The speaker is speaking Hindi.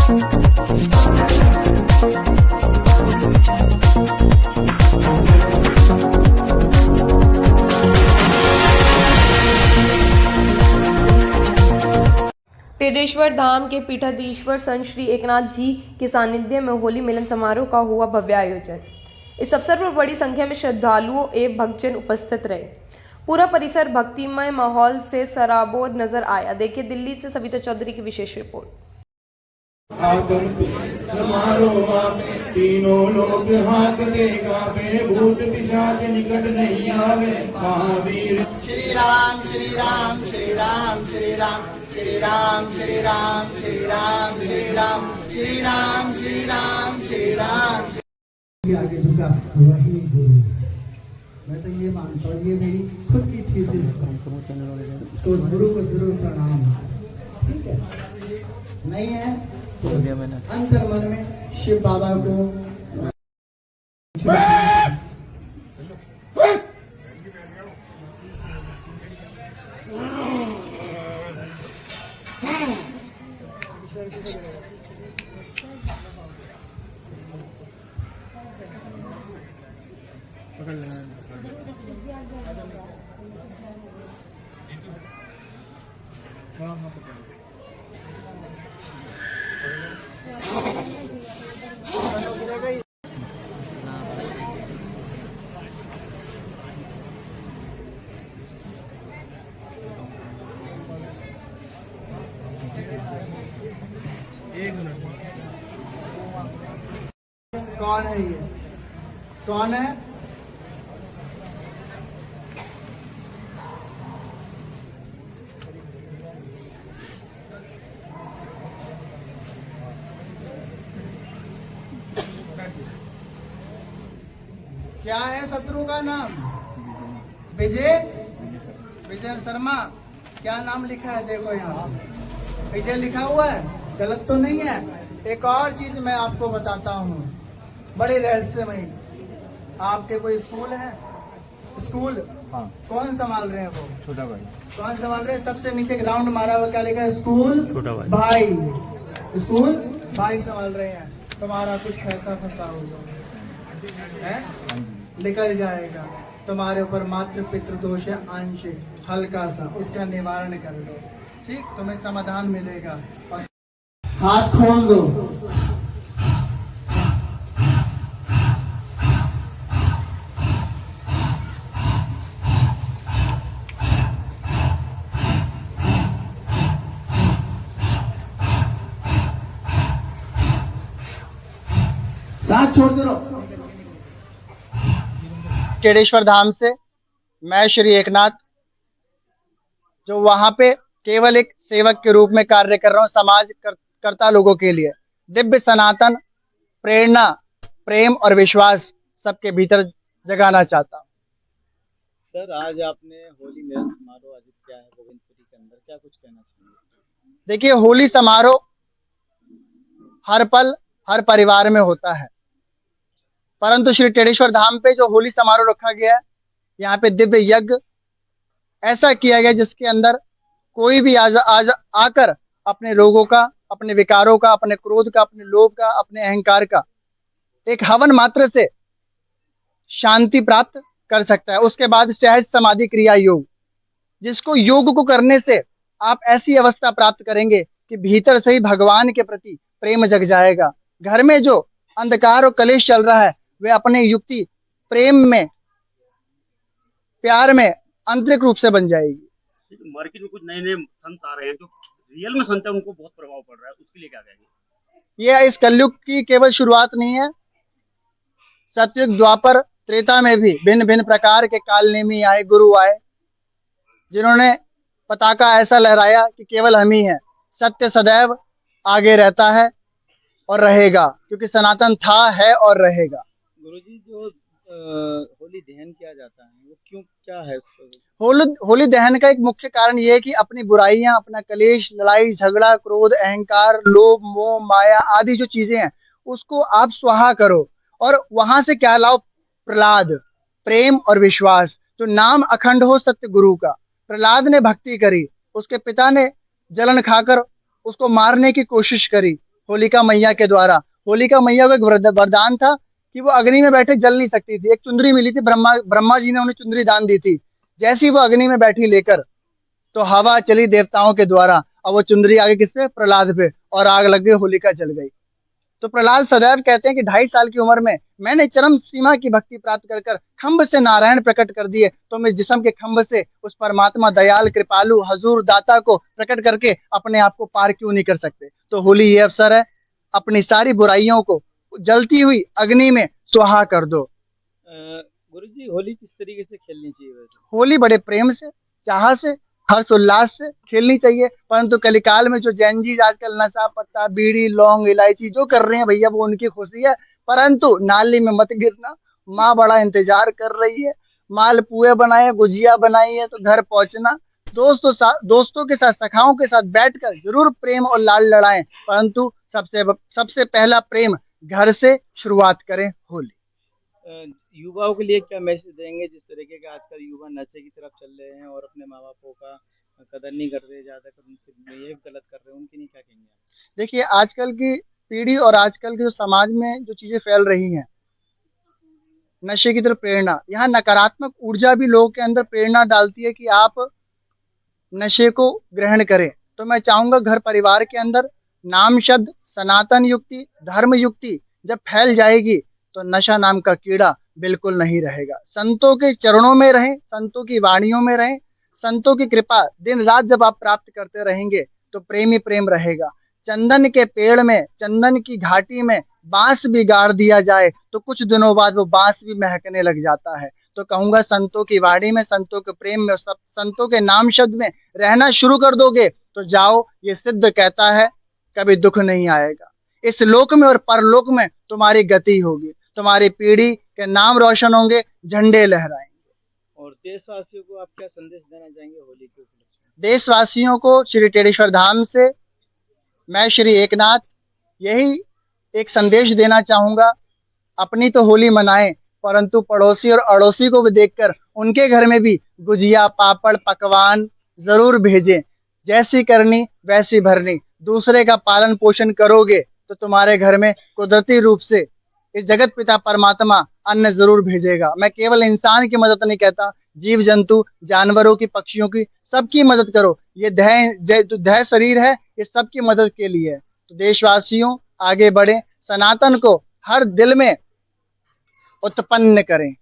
टेढ़ेश्वर धाम के पीठाधीश्वर संत श्री एकनाथ जी के सानिध्य में होली मिलन समारोह का हुआ भव्य आयोजन। इस अवसर पर बड़ी संख्या में श्रद्धालुओं एवं भक्तजन उपस्थित रहे। पूरा परिसर भक्तिमय माहौल से सराबोर नजर आया। देखिए दिल्ली से सविता चौधरी की विशेष रिपोर्ट। तीनों लोग हाथ देगा भूत पिशाच निकट नहीं आवे। महावीर श्री राम श्री राम श्री राम श्री राम श्री राम श्री राम श्री राम श्री राम श्री राम श्री राम श्री राम। आगे झुका वही गुरु। मैं तो ये मानता हूँ, ये मेरी खुद की थीसिस है, तो उस गुरु को जरूर प्रणाम। ठीक है, नहीं है तो अंतर मन में शिव बाबा को कौन है ये? कौन है? क्या है शत्रु का नाम? विजय विजय शर्मा। क्या नाम लिखा है? देखो यहाँ विजय लिखा हुआ है, गलत तो नहीं है। एक और चीज मैं आपको बताता हूँ, बड़ी रहस्यमयी। आपके कोई स्कूल है? स्कूल हाँ। कौन संभाल रहे हैं? वो छोटा भाई। कौन संभाल रहे हैं? सबसे नीचे ग्राउंड मारा हुआ क्या लिखा है? स्कूल छोटा भाई। स्कूल भाई संभाल रहे हैं। तुम्हारा कुछ पैसा फंसा हो है, निकल जाएगा। तुम्हारे ऊपर मातृ पितृ दोष है, अंश हल्का सा, उसका निवारण कर दो। ठीक, तुम्हें समाधान मिलेगा। और हाथ खोल दो। साथ छोड़ दो। टेढ़ेश्वर धाम से मैं श्री एकनाथ, जो वहां पे केवल एक सेवक के रूप में कार्य कर रहा हूँ, समाज करता लोगों के लिए दिव्य सनातन प्रेरणा, प्रेम और विश्वास सबके भीतर जगाना चाहता हूँ। सर, आज आपने होली मिलन समारोह आयोजित किया है गोविंदपुरी के अंदर, क्या कुछ कहना चाहिए? देखिए, होली समारोह हर पल हर परिवार में होता है, परंतु श्री टेढ़ेश्वर धाम पे जो होली समारोह रखा गया है, यहाँ पे दिव्य यज्ञ ऐसा किया गया जिसके अंदर कोई भी आकर अपने रोगों का, अपने विकारों का, अपने क्रोध का, अपने लोभ का, अपने अहंकार का एक हवन मात्र से शांति प्राप्त कर सकता है। उसके बाद सहज समाधि क्रिया योग, जिसको योग को करने से आप ऐसी अवस्था प्राप्त करेंगे कि भीतर से ही भगवान के प्रति प्रेम जग जाएगा। घर में जो अंधकार और कलेश चल रहा है, वे अपने युक्ति प्रेम में, प्यार में आंतरिक रूप से बन जाएगी। मार्केट में कुछ नए नए संत आ रहे हैं जो रियल में संत है, उनको बहुत प्रभाव पड़ रहा है, उसके लिए क्या कहेंगे? यह इस कलयुग की केवल शुरुआत नहीं है। सतयुग, द्वापर, त्रेता में भी भिन्न भिन्न प्रकार के कालनेमी आए, गुरु आए, जिन्होंने पताका ऐसा लहराया कि केवल हम ही हैं। सत्य सदैव आगे रहता है और रहेगा, क्योंकि सनातन था, है और रहेगा। गुरुजी, जो होली दहन किया जाता है वो क्यों, क्या है? होली दहन का एक मुख्य कारण ये है कि अपनी बुराइयां, अपना कलेश, लड़ाई झगड़ा, क्रोध, अहंकार, लोभ, मोह, माया आदि जो चीजें हैं, उसको आप स्वाहा करो और वहां से क्या लाओ? प्रहलाद, प्रेम और विश्वास। जो नाम अखंड हो सत्य गुरु का। प्रहलाद ने भक्ति करी, उसके पिता ने जलन खाकर उसको मारने की कोशिश करी, होलिका मैया के द्वारा। होलिका मैया को एक वरदान था कि वो अग्नि में बैठे जल नहीं सकती थी। एक चुंदरी मिली थी, ब्रह्मा जी ने उन्हें चुंदरी दान दी थी। जैसी वो अग्नि में बैठी लेकर, तो हवा चली देवताओं के द्वारा, और वो चुंदरी आगे किस पे? प्रहलाद पे, और आग लग गई, होलिका जल गई। तो प्रहलाद सदैव कहते हैं कि 2.5 साल की उम्र में मैंने चरम सीमा की भक्ति प्राप्त कर कर खम्भ से नारायण प्रकट कर दिए, तो मैं जिस्म के खम्भ से उस परमात्मा दयाल कृपालु हजूर दाता को प्रकट करके अपने आप को पार क्यों नहीं कर सकते। तो होली ये अवसर है, अपनी सारी बुराइयों को जलती हुई अग्नि में सुहा कर दो। गुरु जी, होली किस तरीके से खेलनी चाहिए वैसे? होली बड़े प्रेम से, चाह से, हर्ष उल्लास से खेलनी चाहिए। परंतु कलिकाल में जो जैन जी आजकल नशा पत्ता, बीड़ी, लौंग, इलायची जो कर रहे हैं भैया, वो उनकी खुशी है, परंतु नाली में मत गिरना। माँ बड़ा इंतजार कर रही है, माल पुए बनाए, गुजिया बनाई है, तो घर पहुंचना। दोस्तों के साथ, सखाओं के साथ बैठकर जरूर प्रेम और लाल लड़ाएं, परंतु सबसे पहला प्रेम घर से शुरुआत करें। होली युवाओं के लिए क्या मैसेज देंगे, जिस तरीके के आजकल युवा नशे की तरफ चल रहे हैं और अपने माँ बापों का कदर नहीं कर रहे, ज्यादातर उनसे ये गलत कर रहे हैं, उनके लिए क्या कहेंगे आप? देखिए, आजकल की पीढ़ी और आजकल के जो समाज में जो चीजें फैल रही हैं, नशे की तरफ प्रेरणा, यहाँ नकारात्मक ऊर्जा भी लोगों के अंदर प्रेरणा डालती है कि आप नशे को ग्रहण करें। तो मैं चाहूंगा घर परिवार के अंदर नाम शब्द, सनातन युक्ति, धर्म युक्ति जब फैल जाएगी, तो नशा नाम का कीड़ा बिल्कुल नहीं रहेगा। संतों के चरणों में रहें, संतों की वाणियों में रहें, संतों की कृपा दिन रात जब आप प्राप्त करते रहेंगे, तो प्रेम ही प्रेम रहेगा। चंदन के पेड़ में, चंदन की घाटी में बांस भी गाड़ दिया जाए, तो कुछ दिनों बाद वो बांस भी महकने लग जाता है। तो कहूंगा, संतों की वाणी में, संतों के प्रेम में, सब संतों के नाम शब्द में रहना शुरू कर दोगे, तो जाओ, ये सिद्ध कहता है कभी दुख नहीं आएगा। इस लोक में और परलोक में तुम्हारी गति होगी, तुम्हारी पीढ़ी के नाम रोशन होंगे, झंडे लहराएंगे। और देशवासियों को आप क्या संदेश देना चाहेंगे होली के उपलक्ष्य में? देशवासियों को श्री टेढ़ीश्वर धाम से मैं श्री एकनाथ यही एक संदेश देना चाहूंगा, अपनी तो होली मनाएं, परंतु पड़ोसी और अड़ोसी को भी देखकर उनके घर में भी गुजिया, पापड़, पकवान जरूर भेजें। जैसी करनी वैसी भरनी, दूसरे का पालन पोषण करोगे तो तुम्हारे घर में कुदरती रूप से इस जगत पिता परमात्मा अन्न जरूर भेजेगा। मैं केवल इंसान की मदद नहीं कहता, जीव जंतु, जानवरों की, पक्षियों की, सबकी मदद करो। ये देह शरीर है, ये सबकी मदद के लिए है। तो देशवासियों, आगे बढ़े, सनातन को हर दिल में उत्पन्न करें।